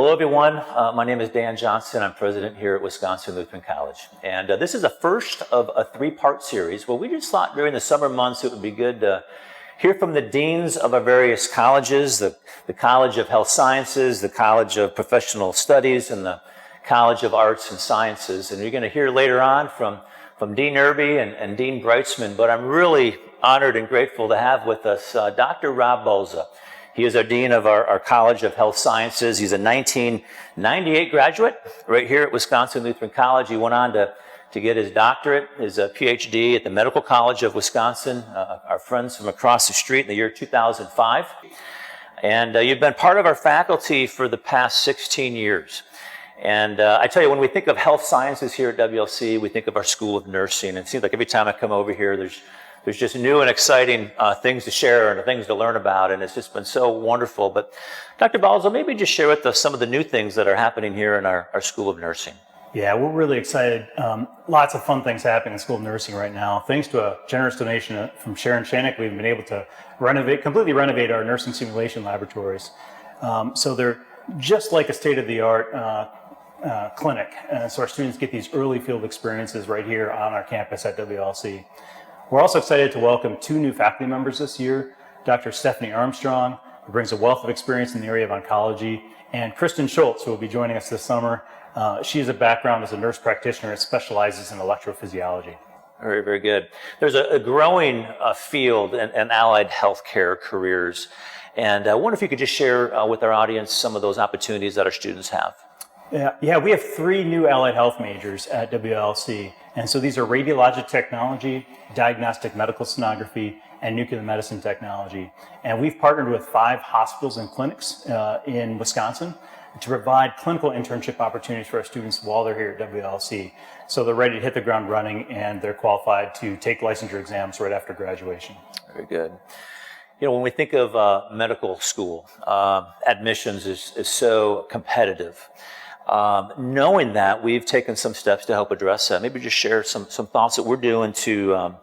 Hello, everyone. My name is Dan Johnson. I'm president here at Wisconsin Lutheran College. And this is the first of a three-part series where we just thought during the summer months it would be good to hear from the deans of our various colleges, the College of Health Sciences, the College of Professional Studies, and the College of Arts and Sciences. And you're going to hear later on from Dean Irby and Dean Breitzman, but I'm really honored and grateful to have with us Dr. Rob Balza. He is our Dean of our College of Health Sciences. He's a 1998 graduate right here at Wisconsin Lutheran College. He went on to get his doctorate, his PhD at the Medical College of Wisconsin, our friends from across the street in the year 2005. And you've been part of our faculty for the past 16 years. And I tell you, when we think of health sciences here at WLC, we think of our School of Nursing. And it seems like every time I come over here, there's just new and exciting things to share and things to learn about, and it's just been so wonderful. But Dr. Balza, maybe just share with us some of the new things that are happening here in our School of Nursing. Yeah, we're really excited. Lots of fun things happening in School of Nursing right now. Thanks to a generous donation from Sharon Shanik, we've been able to completely renovate our nursing simulation laboratories. So they're just like a state-of-the-art clinic. So our students get these early field experiences right here on our campus at WLC. We're also excited to welcome two new faculty members this year, Dr. Stephanie Armstrong, who brings a wealth of experience in the area of oncology, and Kristen Schultz, who will be joining us this summer. She has a background as a nurse practitioner and specializes in electrophysiology. Very, very good. There's a growing field in allied healthcare careers, and I wonder if you could just share with our audience some of those opportunities that our students have. Yeah, we have three new allied health majors at WLC. And so these are radiologic technology, diagnostic medical sonography, and nuclear medicine technology. And we've partnered with 5 hospitals and clinics in Wisconsin to provide clinical internship opportunities for our students while they're here at WLC. So they're ready to hit the ground running and they're qualified to take licensure exams right after graduation. Very good. You know, when we think of medical school, admissions is so competitive. Knowing that, we've taken some steps to help address that. Maybe just share some thoughts that we're doing to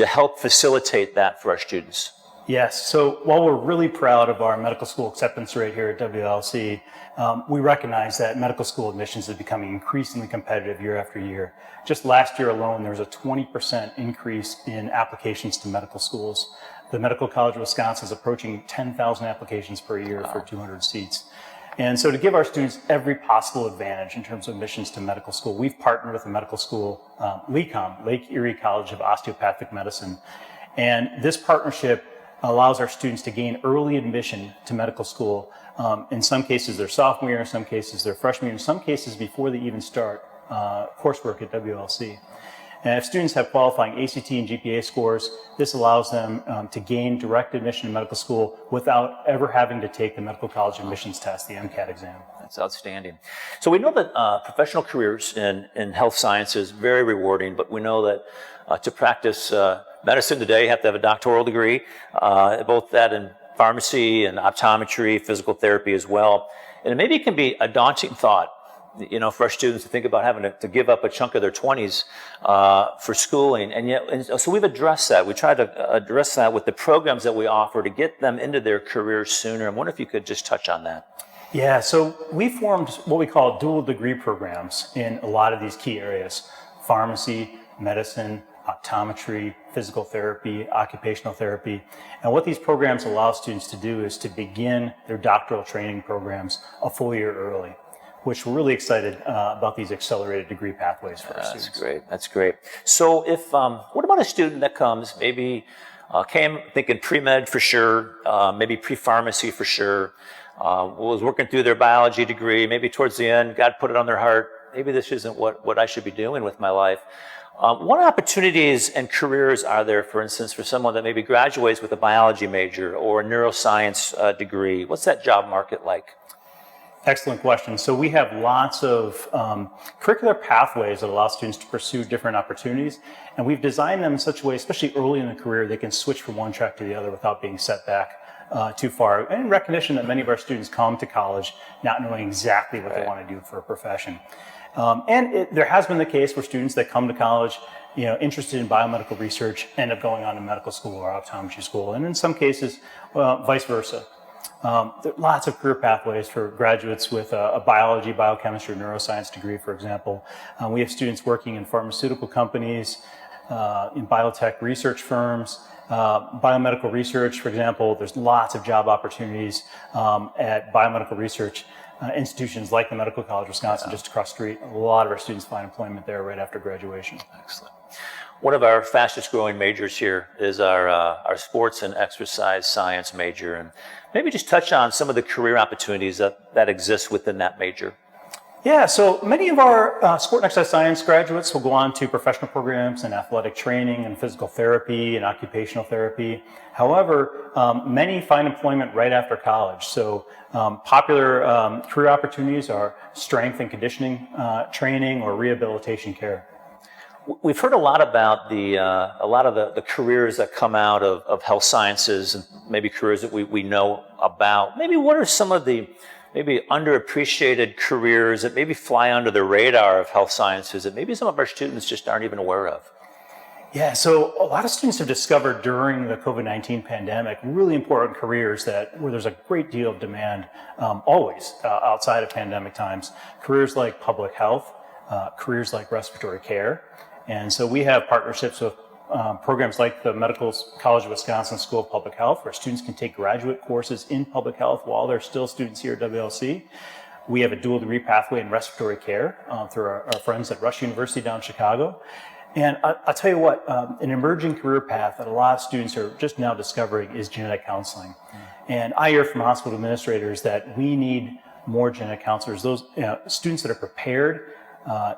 help facilitate that for our students. Yes, so while we're really proud of our medical school acceptance rate here at WLC, we recognize that medical school admissions is becoming increasingly competitive year after year. Just last year alone, there was a 20% increase in applications to medical schools. The Medical College of Wisconsin is approaching 10,000 applications per year for 200 seats. And so to give our students every possible advantage in terms of admissions to medical school, we've partnered with the medical school, LECOM, Lake Erie College of Osteopathic Medicine. And this partnership allows our students to gain early admission to medical school. In some cases, they're sophomore year, in some cases, they're freshman year, in some cases, before they even start coursework at WLC. And if students have qualifying ACT and GPA scores, this allows them to gain direct admission to medical school without ever having to take the medical college admissions test, the MCAT exam. That's outstanding. So we know that professional careers in health sciences very rewarding, but we know that to practice medicine today, you have to have a doctoral degree, both that in pharmacy and optometry, physical therapy as well. And maybe it can be a daunting thought, you know, for our students to think about having to give up a chunk of their 20s for schooling. And so we've addressed that. We try to address that with the programs that we offer to get them into their careers sooner. I wonder if you could just touch on that. Yeah, so we formed what we call dual degree programs in a lot of these key areas: pharmacy, medicine, optometry, physical therapy, occupational therapy. And what these programs allow students to do is to begin their doctoral training programs a full year early, which we're really excited about these accelerated degree pathways for our students. That's great. That's great. So if, what about a student that comes, maybe came thinking pre-med for sure, maybe pre-pharmacy for sure, was working through their biology degree, maybe towards the end, God put it on their heart, maybe this isn't what I should be doing with my life. What opportunities and careers are there, for instance, for someone that maybe graduates with a biology major or a neuroscience degree? What's that job market like? Excellent question. So we have lots of curricular pathways that allow students to pursue different opportunities, and we've designed them in such a way, especially early in the career, they can switch from one track to the other without being set back too far. And in recognition that many of our students come to college not knowing exactly what they want to do for a profession. There has been the case where students that come to college, you know, interested in biomedical research end up going on to medical school or optometry school, and in some cases, vice versa. There are lots of career pathways for graduates with a biology, biochemistry, neuroscience degree, for example. We have students working in pharmaceutical companies, in biotech research firms, biomedical research, for example. There's lots of job opportunities at biomedical research institutions like the Medical College of Wisconsin, just across the street. A lot of our students find employment there right after graduation. Excellent. One of our fastest growing majors here is our sports and exercise science major. And maybe just touch on some of the career opportunities that exist within that major. Yeah, so many of our sport and exercise science graduates will go on to professional programs in athletic training and physical therapy and occupational therapy. However, many find employment right after college. So popular career opportunities are strength and conditioning training or rehabilitation care. We've heard a lot about the careers that come out of health sciences, and maybe careers that we know about. Maybe what are some of the maybe underappreciated careers that maybe fly under the radar of health sciences that maybe some of our students just aren't even aware of? Yeah, so a lot of students have discovered during the COVID-19 pandemic really important careers where there's a great deal of demand always outside of pandemic times. Careers like public health, careers like respiratory care. And so we have partnerships with programs like the Medical College of Wisconsin School of Public Health, where students can take graduate courses in public health while they're still students here at WLC. We have a dual degree pathway in respiratory care through our friends at Rush University down in Chicago. And I'll tell you what, an emerging career path that a lot of students are just now discovering is genetic counseling. And I hear from hospital administrators that we need more genetic counselors, those students that are prepared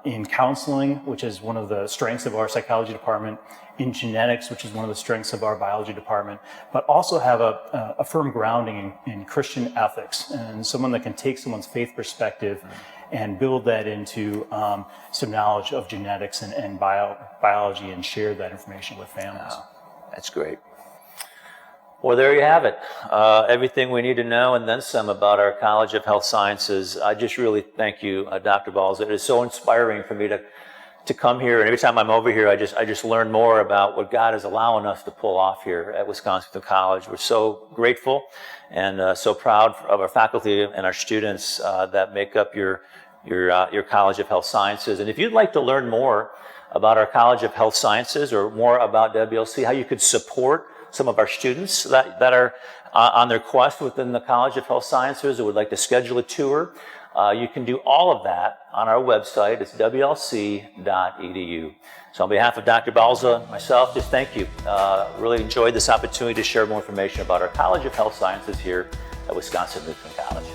in counseling, which is one of the strengths of our psychology department, in genetics, which is one of the strengths of our biology department, but also have a firm grounding in Christian ethics, and someone that can take someone's faith perspective and build that into some knowledge of genetics and biology and share that information with families. Wow. That's great. Well, there you have it. Everything we need to know and then some about our College of Health Sciences. I just really thank you, Dr. Balza. It is so inspiring for me to come here. And every time I'm over here, I just learn more about what God is allowing us to pull off here at Wisconsin College. We're so grateful and so proud of our faculty and our students that make up your College of Health Sciences. And if you'd like to learn more about our College of Health Sciences or more about WLC, how you could support some of our students that are on their quest within the College of Health Sciences or would like to schedule a tour, you can do all of that on our website. It's wlc.edu. So on behalf of Dr. Balza and myself, just thank you. Really enjoyed this opportunity to share more information about our College of Health Sciences here at Wisconsin Lutheran College.